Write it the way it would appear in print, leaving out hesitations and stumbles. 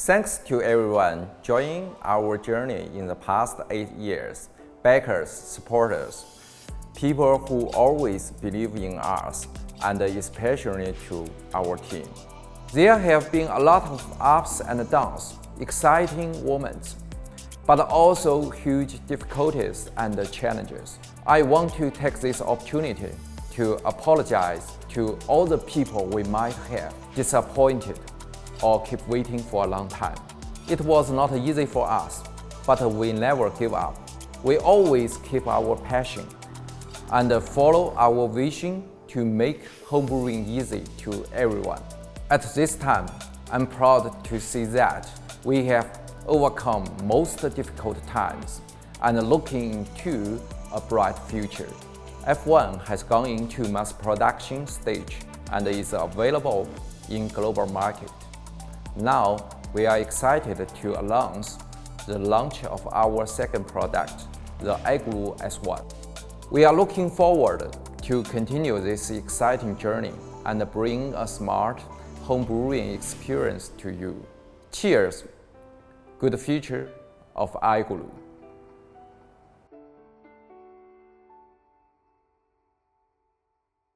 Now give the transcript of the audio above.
Thanks to everyone joining our journey in the past 8 years, backers, supporters, people who always believe in us, and especially to our team. There have been a lot of ups and downs, exciting moments, but also huge difficulties and challenges. I want to take this opportunity to apologize to all the people we might have disappointed or keep waiting for a long time. It was not easy for us, but we never give up. We always keep our passion and follow our vision to make homebrewing easy to everyone. At this time, I'm proud to see that we have overcome most difficult times and looking into a bright future. F1 has gone into mass production stage and is available in global market. Now, we are excited to announce the launch of our second product, the iGulu's S1. We are looking forward to continue this exciting journey and bring a smart homebrewing experience to you. Cheers! Good future of iGulu's.